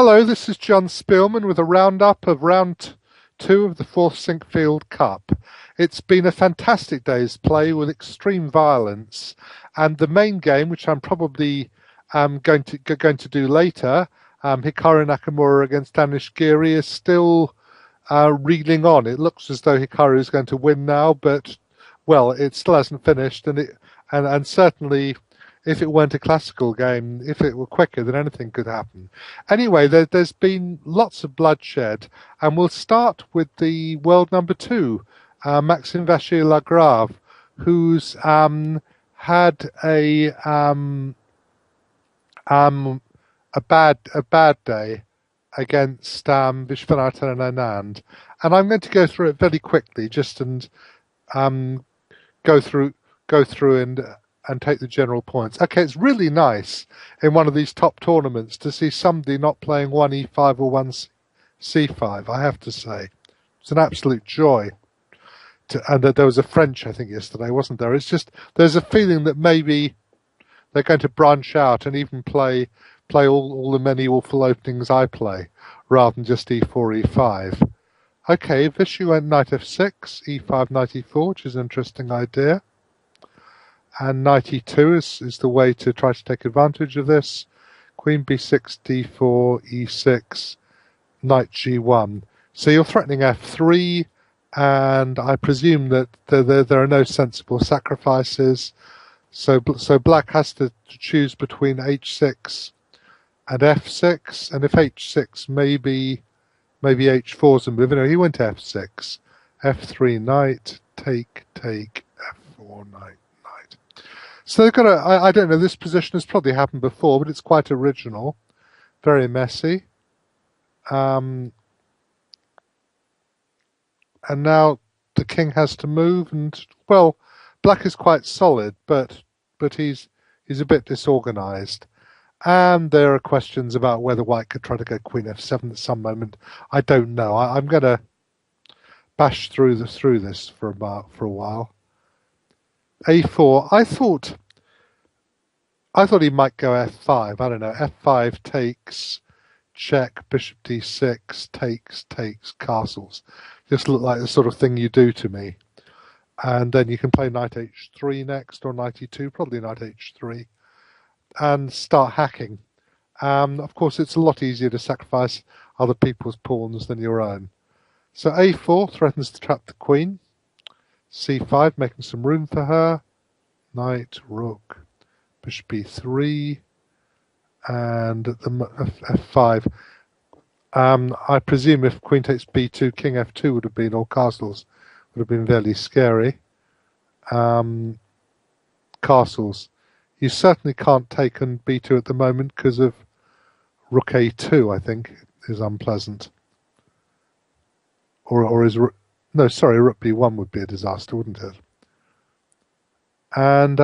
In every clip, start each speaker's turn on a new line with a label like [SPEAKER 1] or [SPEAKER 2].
[SPEAKER 1] Hello, this is John Speelman with a roundup of round two of the fourth Sinquefield Cup. It's been a fantastic day's play with extreme violence, and the main game, which I'm probably going to do later, Hikaru Nakamura against Danish Giri, is still reeling on. It looks as though Hikaru is going to win now, but well, it still hasn't finished, and certainly, if it weren't a classical game, if it were quicker, then anything could happen. Anyway, there's been lots of bloodshed, and we'll start with the world number two, Maxime Vachier-Lagrave, who's had a bad day against Vishwanathan Anand, and I'm going to go through it very quickly, just and go through and take the general points. Okay, it's really nice in one of these top tournaments to see somebody not playing 1e5 or 1c5, I have to say. It's an absolute joy. And there was a French, I think, yesterday, wasn't there? It's just, there's a feeling that maybe they're going to branch out and even play all the many awful openings I play, rather than just e4, e5. Okay, Vishu went knight f6, e5, knight e4, which is an interesting idea. And knight e2 is the way to try to take advantage of this. Queen b6, d4, e6, knight g1. So you're threatening f3, and I presume that there are no sensible sacrifices. So black has to choose between h6 and f6, and if h6, maybe h4's a move. No, he went f6, f3 knight, take, f4 knight. So they've got I don't know, this position has probably happened before, but it's quite original. Very messy. And now the king has to move, and, well, black is quite solid, but he's a bit disorganized. And there are questions about whether white could try to go queen f7 at some moment. I don't know. I'm going to bash through this for a while. a4. I thought he might go f5. I don't know. f5 takes, check, bishop d6, takes, castles. Just look like the sort of thing you do to me. And then you can play knight h3 next, or knight e2, probably knight h3, and start hacking. Of course, it's a lot easier to sacrifice other people's pawns than your own. So a4 threatens to trap the queen. c5, making some room for her. Knight, rook, bishop b3, and at the f5. I presume if queen takes b2, king f2 would have been, or castles, would have been very scary. Castles. You certainly can't take on b2 at the moment because of rook a2, I think, is unpleasant. Or is rook... No, sorry, rook b1 would be a disaster, wouldn't it? And,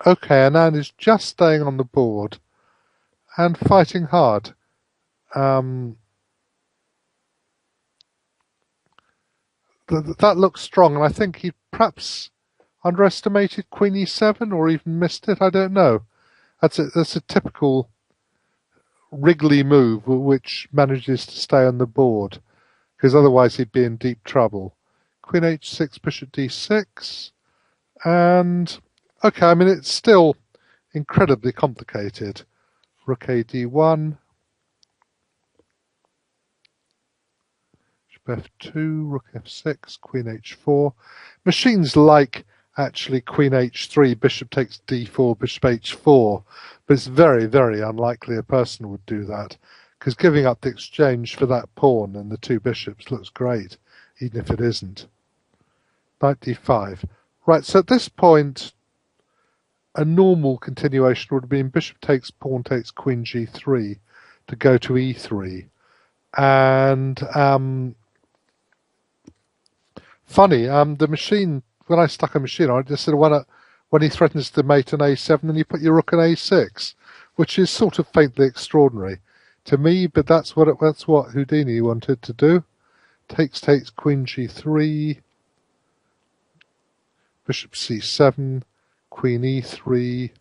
[SPEAKER 1] okay, Anand is just staying on the board and fighting hard. That looks strong, and I think he perhaps underestimated queen e7 or even missed it. I don't know. That's a typical wriggly move which manages to stay on the board, because otherwise he'd be in deep trouble. Queen h6, bishop d6, and okay, I mean, it's still incredibly complicated. Rook a d1, f2, rook f6, queen h4. Machines like, actually, queen h3, bishop takes d4, bishop h4, but it's very, very unlikely a person would do that, because giving up the exchange for that pawn and the two bishops looks great, even if it isn't. Knight d5. Right, so at this point, a normal continuation would have been bishop takes, pawn takes, queen g3 to go to e3. And funny, the machine, when I stuck a machine on it, just said when he threatens to mate an a7, then you put your rook on a6, which is sort of faintly extraordinary to me, but that's what Houdini wanted to do. Takes, queen g3, bishop c7, queen e3,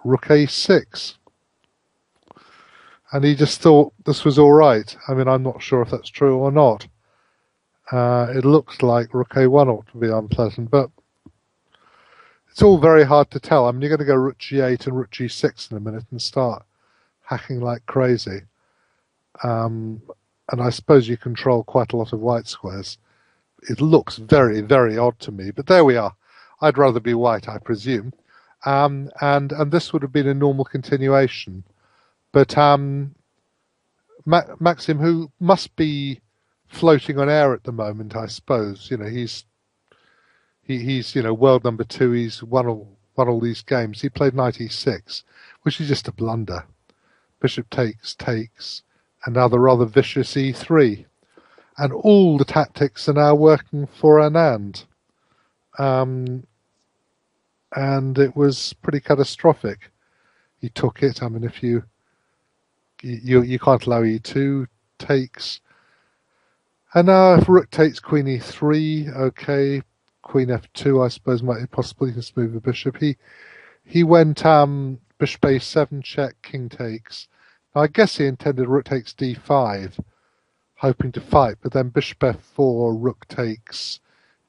[SPEAKER 1] rook a6. and he just thought this was all right. I mean, I'm not sure if that's true or not. It looks like rook a1 ought to be unpleasant, but it's all very hard to tell. I mean, you're going to go rook g8 and rook g6 in a minute and start hacking like crazy. And I suppose you control quite a lot of white squares. It looks very, very odd to me, but there we are. I'd rather be white, I presume. And this would have been a normal continuation. But Maxim, who must be floating on air at the moment, I suppose. He's world number 2. He's won all these games. He played knight e6, which is just a blunder. Bishop takes, and now the rather vicious e3. And all the tactics are now working for Anand. And it was pretty catastrophic. He took it. I mean, if you can't allow e2, takes. And now if rook takes queen e3, okay, queen f2, I suppose might be possible. You can move the bishop. He went bishop a7 check, king takes. Now, I guess he intended rook takes d5, hoping to fight, but then bishop f4, rook takes,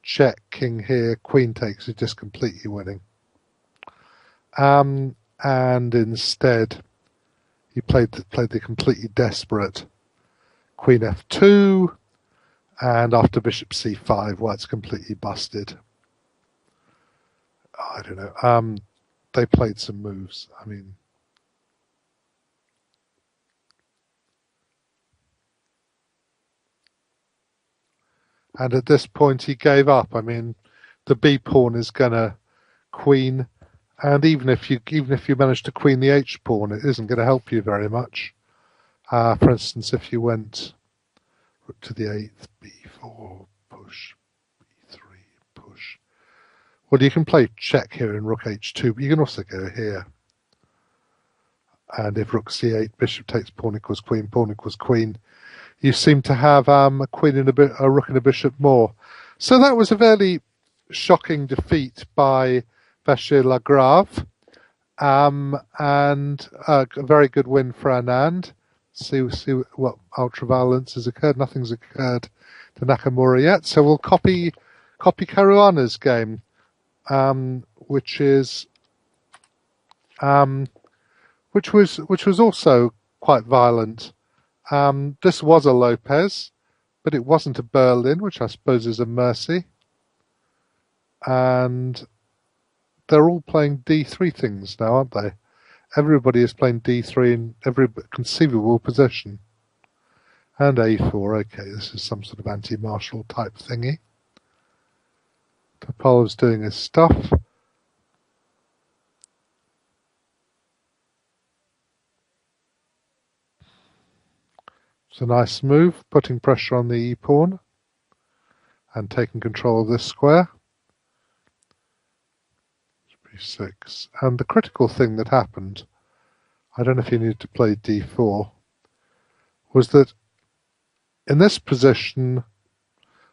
[SPEAKER 1] check, king here, queen takes is just completely winning. And instead, he played the completely desperate queen f2, and after bishop c5, well, it's completely busted. I don't know. They played some moves. I mean, and at this point, he gave up. I mean, the b pawn is gonna queen, and even if you manage to queen the h pawn, it isn't going to help you very much. For instance, if you went rook to the 8th, b4, push, b3, push. Well, you can play check here in rook h2, but you can also go here. And if rook c8, bishop takes, pawn equals queen, you seem to have a queen and a rook and a bishop more. So that was a fairly shocking defeat by Vachier-Lagrave, and a very good win for Anand. See what ultraviolence has occurred. Nothing's occurred to Nakamura yet. So we'll copy Caruana's game, which was also quite violent. This was a Lopez, but it wasn't a Berlin, which I suppose is a mercy. And they're all playing d3 things now, aren't they? Everybody is playing d3 in every conceivable position. And a4, okay, this is some sort of anti-martial type thingy. Topolov's doing his stuff. It's a nice move, putting pressure on the e-pawn and taking control of this square. b6. And the critical thing that happened, I don't know if you needed to play d4, was that in this position,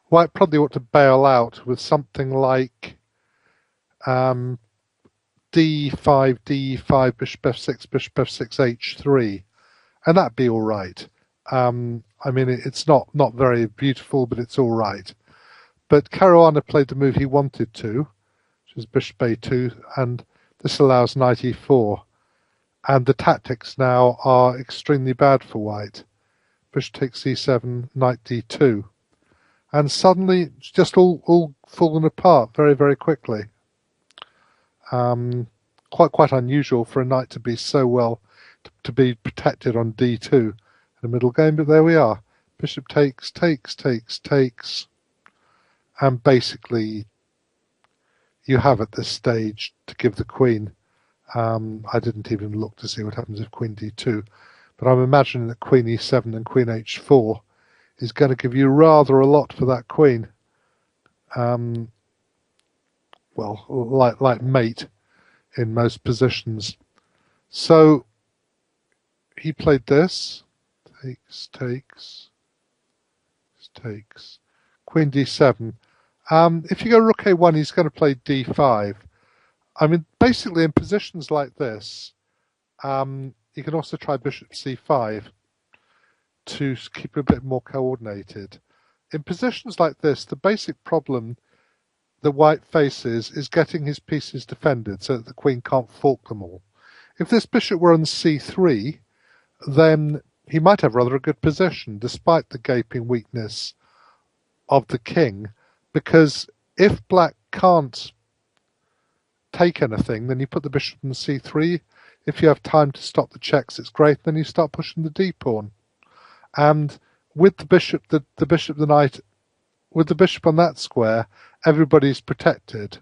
[SPEAKER 1] White probably ought to bail out with something like d5, d5, bishop f6, bishop f6, h3, and that'd be all right. I mean, it's not very beautiful, but it's all right. But Caruana played the move he wanted to, which is bishop a2, and this allows knight e4. And the tactics now are extremely bad for White. Bishop takes c7, knight d2. And suddenly it's just all fallen apart very, very quickly. Quite unusual for a knight to be so well, to be protected on d2 in the middle game, but there we are. Bishop takes, and basically you have at this stage to give the queen. I didn't even look to see what happens if queen d2, but I'm imagining that queen e7 and queen h4 is going to give you rather a lot for that queen. Well, like mate in most positions. So he played this. Takes. Queen d7. If you go rook a1, he's going to play d5. I mean, basically in positions like this, you can also try bishop c5 to keep it a bit more coordinated. In positions like this, the basic problem that white faces is getting his pieces defended so that the queen can't fork them all. If this bishop were on c3, then he might have rather a good position, despite the gaping weakness of the king, because if black can't take anything, then you put the bishop on c3. If you have time to stop the checks, it's great. Then you start pushing the d-pawn. And with the bishop, the knight, with the bishop on that square, everybody's protected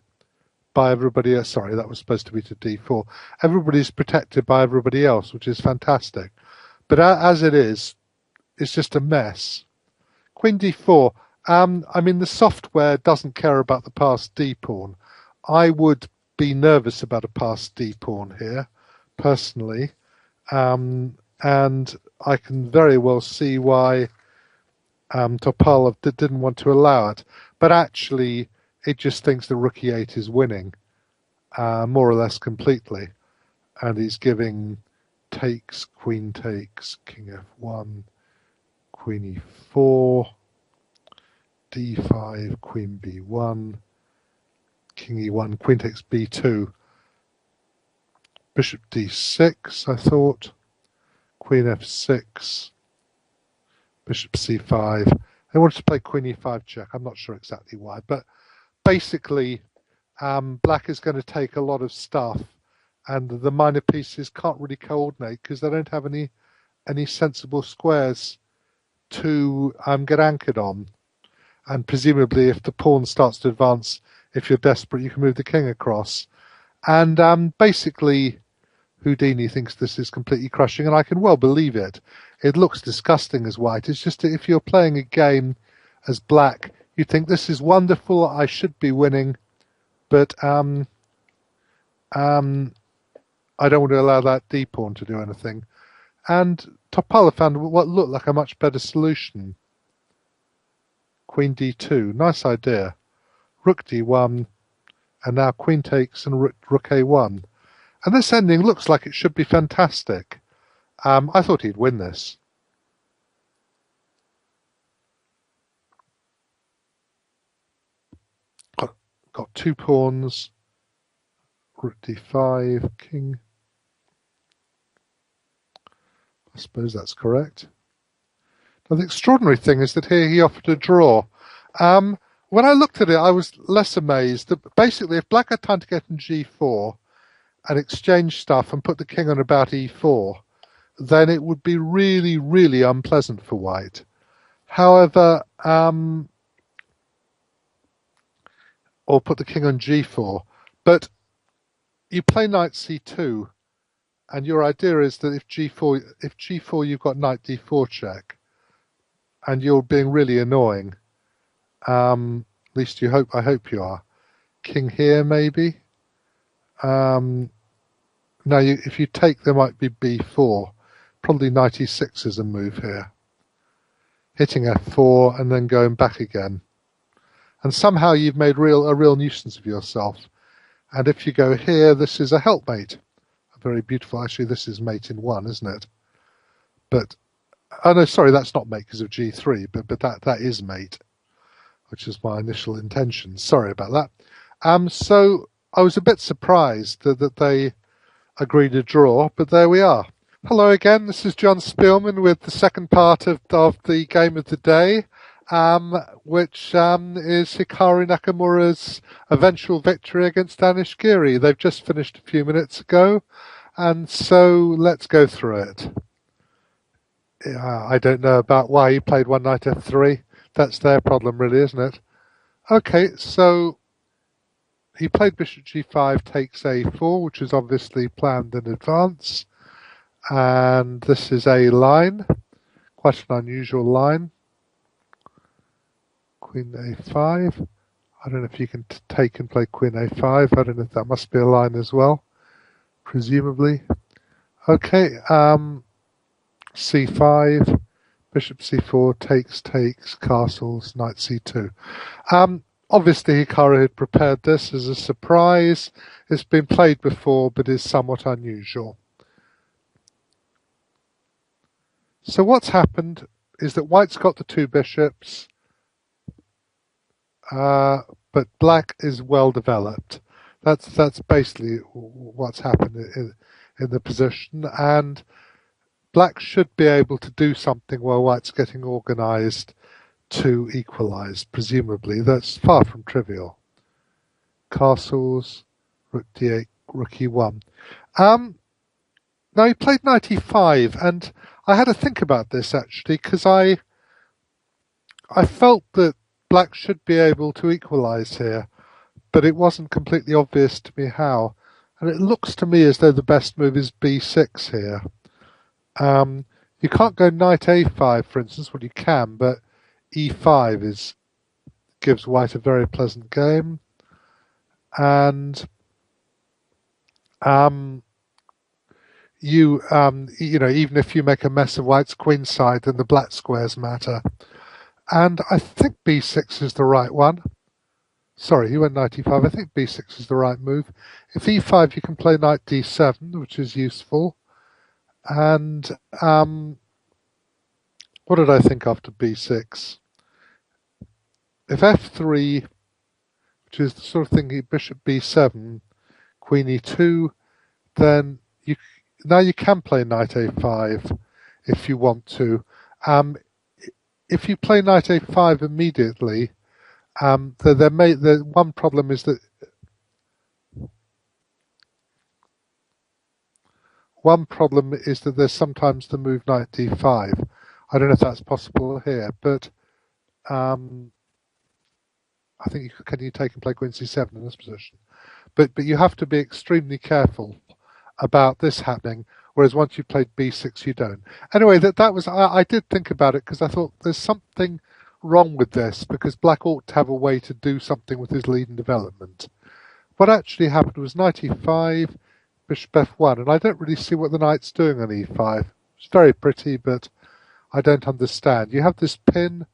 [SPEAKER 1] by everybody else. Sorry, that was supposed to be to d4. Everybody's protected by everybody else, which is fantastic. But as it is, it's just a mess. Queen d4. I mean, the software doesn't care about the passed d-pawn. I would be nervous about a passed d-pawn here, personally. And I can very well see why Topalov didn't want to allow it. But actually, it just thinks that rook e8 is winning, more or less completely. And he's giving takes, queen takes, king f1, queen e4, d5, queen b1, king e1, queen takes b2, bishop d6, I thought, queen f6, bishop c5. They wanted to play queen e5 check. I'm not sure exactly why, but basically black is going to take a lot of stuff, and the minor pieces can't really coordinate because they don't have any sensible squares to get anchored on. And presumably, if the pawn starts to advance, if you're desperate, you can move the king across. And basically, Houdini thinks this is completely crushing, and I can well believe it. It looks disgusting as white. It's just that if you're playing a game as black, you think this is wonderful, I should be winning, but I don't want to allow that d-pawn to do anything. And Topalov found what looked like a much better solution. Queen d2, nice idea. Rook d1, and now queen takes and rook a1. And this ending looks like it should be fantastic. I thought he'd win this. Got two pawns. Rook d5, king. I suppose that's correct. Now, the extraordinary thing is that here he offered a draw. When I looked at it, I was less amazed. That basically, if black had time to get in g4 and exchange stuff and put the king on about e4, then it would be really, really unpleasant for white. However, or put the king on g4. But you play knight c2, and your idea is that if g4 you've got knight d4 check, and you're being really annoying. At least I hope you are. King here, maybe. No, if you take, there might be b4. Probably knight e6 is a move here. Hitting f4 and then going back again. And somehow you've made a real nuisance of yourself. And if you go here, this is a helpmate. Very beautiful. Actually, this is mate in one, isn't it? But oh no, sorry, that's not mate because of g3, but that is mate, which is my initial intention. Sorry about that. So I was a bit surprised that they agreed a draw, but there we are. Hello again, this is John Speelman with the second part of the game of the day, which is Hikaru Nakamura's eventual victory against Danish Giri. They've just finished a few minutes ago, and so let's go through it. I don't know about why he played one knight f3. That's their problem, really, isn't it? Okay, so he played bishop g5 takes a4, which is obviously planned in advance. And this is a line, quite an unusual line. Queen a5. I don't know if you can take and play queen a5. I don't know if that must be a line as well, presumably. Okay, c5, bishop c4, takes, castles, knight c2. Obviously, Hikaru had prepared this as a surprise. It's been played before, but is somewhat unusual. So what's happened is that white's got the two bishops, but black is well developed. That's basically what's happened in the position, and black should be able to do something while white's getting organised to equalise, presumably. That's far from trivial. Castles, rook d8, rook e1. Now he played knight e5, and I had to think about this actually, because I felt that black should be able to equalise here, but it wasn't completely obvious to me how. And it looks to me as though the best move is b6 here. You can't go knight a5, for instance. Well, you can, but e5 gives white a very pleasant game. And even if you make a mess of white's queen side, then the black squares matter. And I think b6 is the right one. Sorry, he went knight e5. I think b6 is the right move. If e5, you can play knight d7, which is useful. And what did I think after b6? If f3, which is the sort of thing, bishop b7, queen e2, then now you can play knight a5 if you want to. If you play knight a5 immediately, the one problem is that there's sometimes the move knight d5. I don't know if that's possible here, but I think can you take and play queen c7 in this position? But you have to be extremely careful about this happening, whereas once you've played b6, you don't. Anyway, that was I did think about it because I thought there's something wrong with this, because black ought to have a way to do something with his lead and development. What actually happened was knight e5, bishop f1, and I don't really see what the knight's doing on e5. It's very pretty, but I don't understand. You have this pin,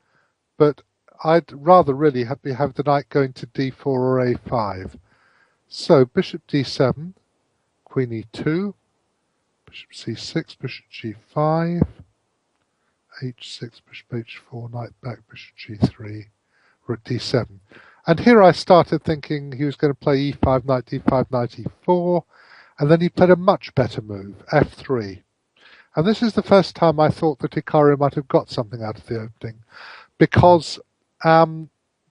[SPEAKER 1] but I'd rather really have the knight going to d4 or a5. So bishop d7, queen e2, bishop c6, bishop g5, h6, bishop h4, knight back, bishop g3, rook d7. And here I started thinking he was going to play e5, knight d5, knight e4, and then he played a much better move, f3. And this is the first time I thought that Hikaru might have got something out of the opening, because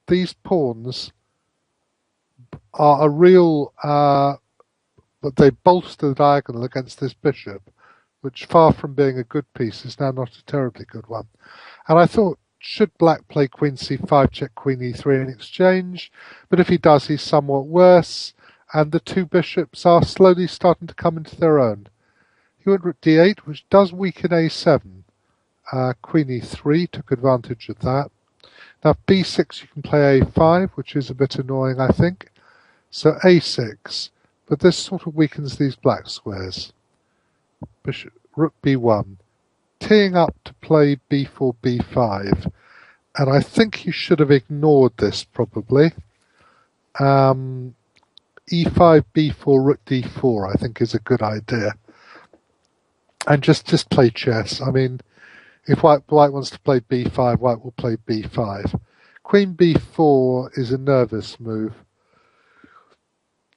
[SPEAKER 1] these pawns are a real, but they bolster the diagonal against this bishop, which, far from being a good piece, is now not a terribly good one. And I thought, should black play queen c5, check queen e3 in exchange? But if he does, he's somewhat worse, and the two bishops are slowly starting to come into their own. He went rook d8, which does weaken a7. Queen e3 took advantage of that. Now b6 you can play a5, which is a bit annoying, I think. So a6, but this sort of weakens these black squares. Bishop, rook b1, teeing up to play b4, b5, and I think you should have ignored this probably. E5, b4, rook d4 I think is a good idea. And just play chess. I mean, if white wants to play b5, white will play b5. Queen b4 is a nervous move.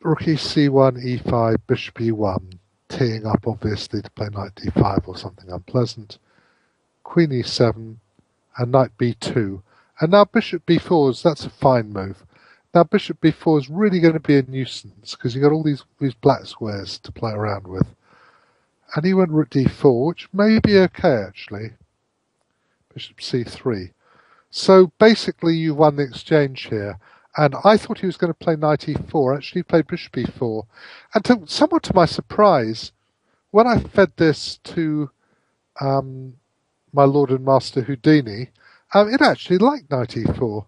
[SPEAKER 1] Rook c1, e5, bishop e1, teeing up obviously to play knight d5 or something unpleasant. Queen e7 and knight b2. And now bishop b4 that's a fine move. Now bishop b4 is really going to be a nuisance because you've got all these black squares to play around with. And he went rook d4, which may be okay actually. Bishop c3. So basically you won the exchange here. And I thought he was going to play knight e4. Actually, he played bishop e4. And somewhat to my surprise, when I fed this to my Lord and Master Houdini, it actually liked knight e4.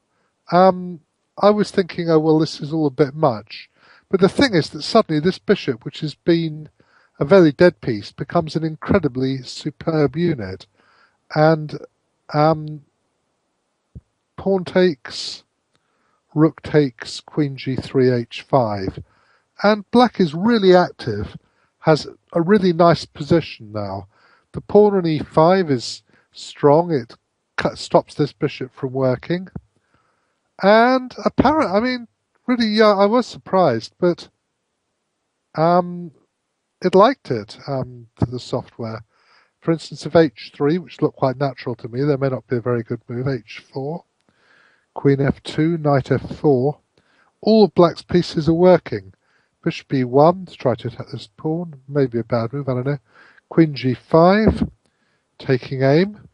[SPEAKER 1] I was thinking, oh, well, this is all a bit much. But the thing is that suddenly this bishop, which has been a very dead piece, becomes an incredibly superb unit. And pawn takes, rook takes, queen g3, h5. And black is really active, has a really nice position now. The pawn on e5 is strong. It stops this bishop from working. And apparently, I mean, really, yeah, I was surprised, but um, it liked it, to the software. For instance, if h3, which looked quite natural to me, there may not be a very good move, h4, queen f2, knight f4, all of black's pieces are working. Bishop e1 to try to attack this pawn, maybe a bad move, I don't know. Queen g5, taking aim,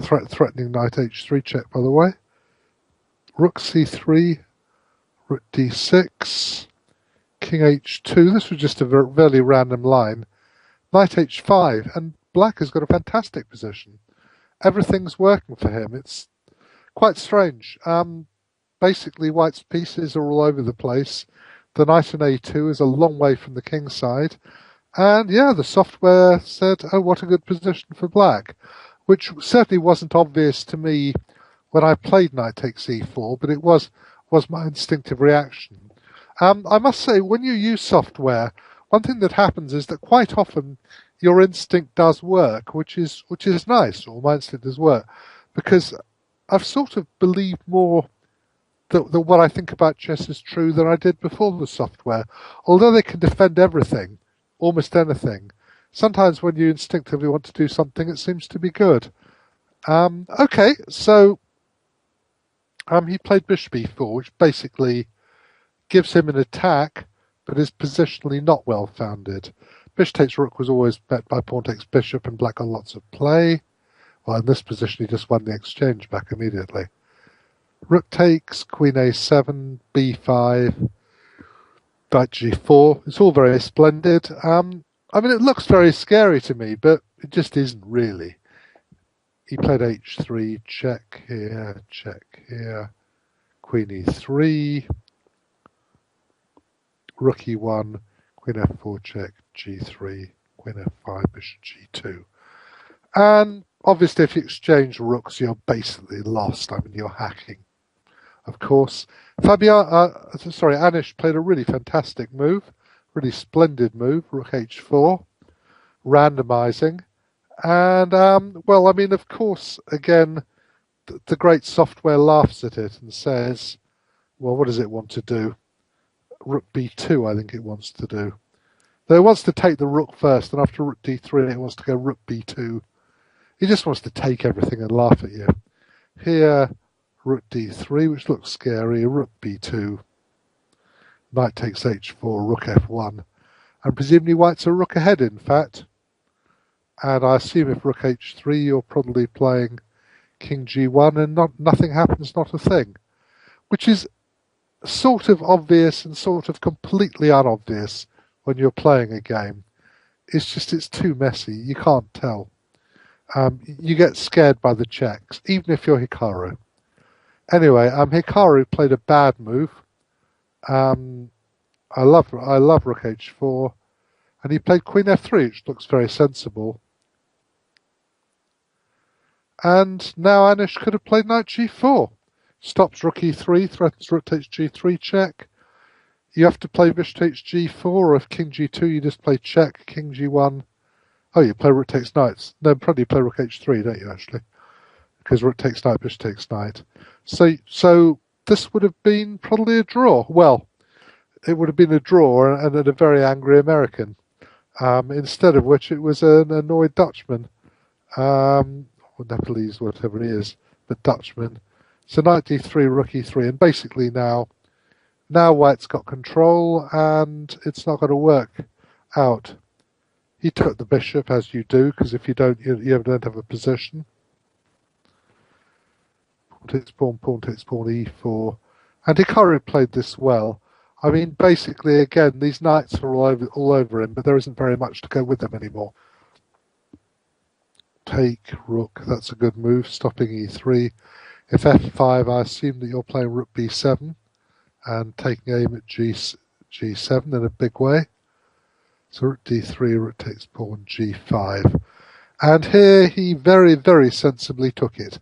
[SPEAKER 1] threatening knight h3 check, by the way. Rook c3, rook d6, king h2. This was just a very random line. Knight h5, and black has got a fantastic position. Everything's working for him. It's quite strange. Basically, white's pieces are all over the place. The knight in a2 is a long way from the king's side. And yeah, the software said, oh, what a good position for black, which certainly wasn't obvious to me when I played knight takes e4, but it was my instinctive reaction. I must say, when you use software, one thing that happens is that quite often your instinct does work, which is nice, or my instinct does work, because I've sort of believed more that what I think about chess is true than I did before the software. Although they can defend everything, almost anything, sometimes when you instinctively want to do something, it seems to be good. Okay, so he played bishop e4, which basically gives him an attack, but is positionally not well founded. Bishop takes rook was always met by pawn takes bishop, and black got lots of play. Well, in this position, he just won the exchange back immediately. Rook takes, queen a7, b5, knight g4. It's all very splendid. I mean, it looks very scary to me, but it just isn't really. He played h3, check here, queen e3, rook e1, queen f4 check, g3, queen f5, bishop g2. And obviously if you exchange rooks, you're basically lost. I mean, you're hacking, of course. Anish played a really fantastic move, really splendid move, rook h4, randomizing. And, well, I mean, of course, again, the great software laughs at it and says, well, what does it want to do? Rook b2, I think it wants to do. Though it wants to take the rook first, and after rook d3, it wants to go rook b2. He just wants to take everything and laugh at you. Here, rook d3, which looks scary, rook b2, knight takes h4, rook f1. And presumably white's a rook ahead, in fact. And I assume if rook h3, you're probably playing king g1, and nothing happens, not a thing. Which is sort of obvious and sort of completely unobvious when you're playing a game. It's too messy. You can't tell. You get scared by the checks, even if you're Hikaru. Anyway, Hikaru played a bad move. I love rook h4, and he played queen f3, which looks very sensible. And now Anish could have played knight g4. Stops rook e3, threatens rook takes g3 check. You have to play bishop takes g4, or if king g2, you just play check, king g1. Oh, you play rook takes knights. No, probably you play rook h3, don't you, actually? Because rook takes knight, bishop takes knight. So this would have been probably a draw. Well, it would have been a draw and a very angry American. Instead of which it was an annoyed Dutchman. Or Nepalese, whatever it is, but Dutchman. So knight d3, rook e3, and basically now white's got control, and it's not going to work out. He took the bishop, as you do, because if you don't, you don't have a position. Pawn takes pawn, e4. And Hikaru played this well. I mean, basically, again, these knights are all over him, but there isn't very much to go with them anymore. Take rook, that's a good move, stopping e3. If f5, I assume that you're playing rook b7 and taking aim at g7 in a big way. So rook d3, rook takes pawn, g5. And here he very, very sensibly took it.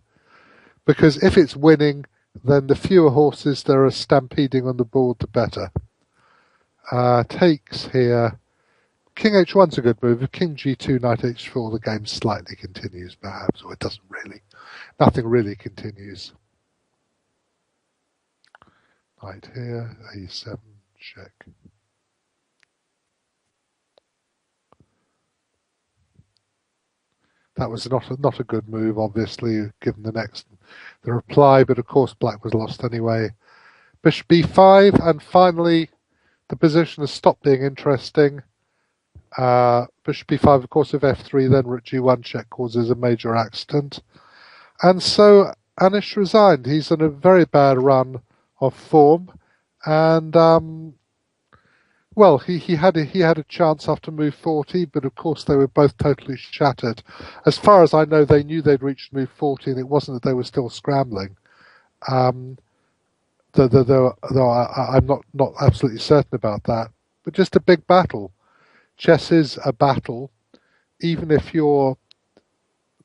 [SPEAKER 1] Because if it's winning, then the fewer horses there are stampeding on the board, the better. Takes here, King h1's a good move. If king g2, knight h4, the game slightly continues, perhaps, or it doesn't really. Nothing really continues. Knight here, a7, check. That was not a good move, obviously, given the reply, but of course black was lost anyway. Bishop b5, and finally the position has stopped being interesting. Bishop b5, of course, if f3, then rook g1 check causes a major accident. And so Anish resigned. He's in a very bad run of form, and well, he had a chance after move 40, but of course they were both totally shattered. As far as I know, they knew they'd reached move 40, and it wasn't that they were still scrambling. Though I'm not absolutely certain about that. But just a big battle. Chess is a battle, even if you're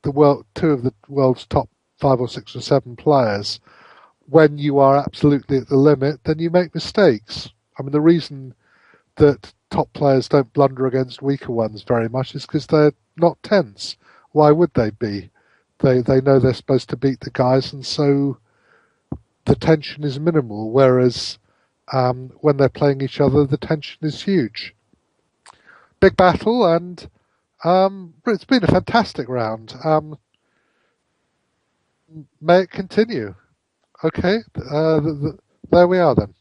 [SPEAKER 1] two of the world's top 5 or 6 or 7 players. When you are absolutely at the limit, then you make mistakes. I mean, the reason that top players don't blunder against weaker ones very much is because they're not tense. Why would they be? They know they're supposed to beat the guys, and so the tension is minimal. Whereas when they're playing each other, the tension is huge. Big battle, and it's been a fantastic round. May it continue. Okay, there we are then.